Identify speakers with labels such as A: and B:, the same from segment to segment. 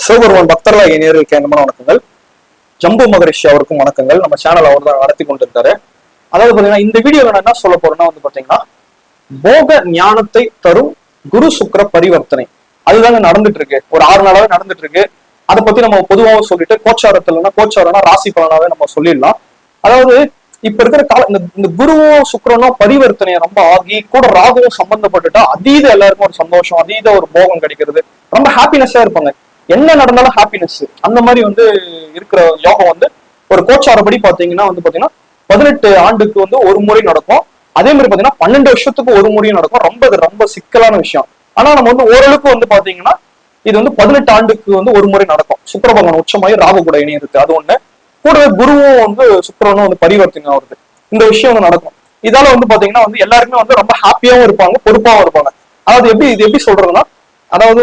A: சிவபெருமான் பக்தர்களாகிய நேயர்களுக்கு என்ன வணக்கங்கள். ஜம்பு மகரிஷி அவருக்கும் வணக்கங்கள். நம்ம சேனல் அவர் தான் நடத்தி கொண்டிருக்காரு. அதாவது பாத்தீங்கன்னா இந்த வீடியோல நான் என்ன சொல்ல போறேன்னா பாத்தீங்கன்னா போக ஞானத்தை தரும் குரு சுக்கிர பரிவர்த்தனை அதுதாங்க நடந்துட்டு இருக்கு. ஒரு 6 நாளாவே நடந்துட்டு இருக்கு. அதை பத்தி நம்ம பொதுவாக சொல்லிட்டு கோச்சாரம்னா ராசி பலனாவே நம்ம சொல்லிடலாம். அதாவது இப்ப இருக்கிற கால இந்த குருவும் சுக்கிரனும் பரிவர்த்தனையை ரொம்ப ஆகி கூட ராகுவும் சம்பந்தப்பட்டுட்டா அதீத எல்லாருக்கும் ஒரு சந்தோஷம், அதீத ஒரு போகம் கிடைக்கிறது, ரொம்ப ஹாப்பினஸா இருப்பாங்க. என்ன நடந்தாலும் ஹாப்பினஸ் அந்த மாதிரி இருக்கிற யோகம் ஒரு கோச்சாரப்படி பாத்தீங்கன்னா 18 ஆண்டுக்கு ஒரு முறை நடக்கும். அதே மாதிரி பாத்தீங்கன்னா 12 வருஷத்துக்கு ஒரு முறையும் நடக்கும். ரொம்ப சிக்கலான விஷயம். ஆனா நம்ம ஓரளவுக்கு பாத்தீங்கன்னா இது 18 ஆண்டுக்கு ஒரு முறை நடக்கும். சுக்கிர பகவான் உச்சமாயி ராகு கூட இணையிருக்கு. அது ஒண்ணு. கூடவே குருவும் சுக்கிரனும் பரிவர்த்தனை ஆகுது. இந்த விஷயம் நடக்கும். இதால பாத்தீங்கன்னா எல்லாருமே ரொம்ப ஹாப்பியாவும் இருப்பாங்க, பொறுப்பாவும் இருப்பாங்க. அதாவது இது எப்படி சொல்றதுன்னா, அதாவது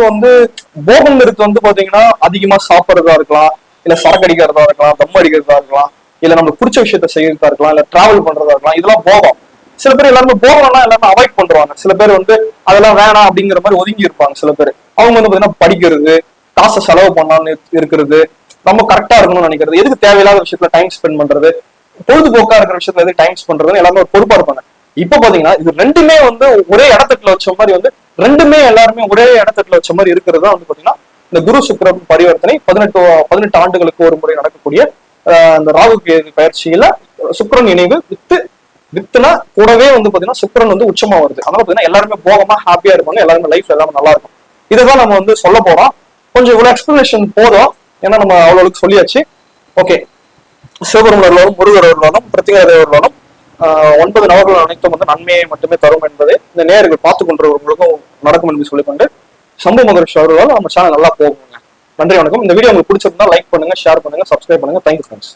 A: போகங்கிறது பாத்தீங்கன்னா அதிகமா சாப்பிட்றதா இருக்கலாம், இல்ல சரக்கு அடிக்கிறதா இருக்கலாம், தம் அடிக்கிறதா இருக்கலாம், இல்ல நம்மளுக்கு பிடிச்ச விஷயத்த செய்யறதா இருக்கலாம், இல்ல டிராவல் பண்றதா இருக்கலாம். இதெல்லாம் போகம். சில பேர் எல்லாருமே போகம்னா எல்லாருமே அவாய்ட் பண்றாங்க. சில பேர் அதெல்லாம் வேணாம் அப்படிங்கிற மாதிரி ஒதுங்கி இருப்பாங்க. சில பேர் அவங்க பாத்தீங்கன்னா படிக்கிறது, காசை செலவு பண்ணான்னு இருக்கிறது, ரொம்ப கரெக்டா இருக்கணும்னு நினைக்கிறது, எதுக்கு தேவையில்லாத விஷயத்துல டைம் ஸ்பெண்ட் பண்றது, பொழுதுபோக்கா இருக்கிற விஷயத்துல எதுக்கு டைம் ஸ்பெண்ட் பண்றது, எல்லாமே ஒரு பொறுப்பா இருப்பாங்க. இப்ப பாத்தீங்கன்னா இது ரெண்டுமே ஒரே இடத்துல வச்ச மாதிரி ரெண்டுமே எல்லாருமே ஒரே இடத்துல வச்ச மாதிரி இருக்கிறது தான் பாத்தீங்கன்னா இந்த குரு சுக்கிர பரிவர்த்தனை 18 ஆண்டுகளுக்கு ஒரு முறை நடக்கக்கூடிய அந்த ராகு கேது பயிற்சியில சுக்கிரன் இணைவு வித்துனா கூடவே பாத்தீங்கன்னா சுக்கிரன் உச்சமா வருது. அதனால பாத்தீங்கன்னா எல்லாருமே போகமா ஹாப்பியா இருப்பாங்க. எல்லாருமே லைஃப்ல எல்லாமே நல்லா இருக்கும். இதுதான் நம்ம சொல்ல போறோம். கொஞ்சம் இவ்வளவு எக்ஸ்பிளனேஷன் போதும், ஏன்னா நம்ம அவ்வளவுக்கு சொல்லியாச்சு. ஓகே, சிவபெருமன் முருகர் அவர்களாலும் பிரத்திகார அவர்களாலும் 9 நவர்கள் அனைத்தும் நன்மையை மட்டுமே தரும் என்பதை இந்த நேயர்கள் பார்த்து கொண்டவர்களுக்கும் நடக்கும் என்று சொல்லிக்கொண்டு சம்பு மகரிஷி அவர்களால் நம்ம சேனல் நல்லா போகுங்க. நன்றி, வணக்கம். இந்த வீடியோ உங்களுக்கு பிடிச்சிருந்தா லைக் பண்ணுங்க, ஷேர் பண்ணுங்க, சப்ஸ்கிரைப் பண்ணுங்க. Thank you friends.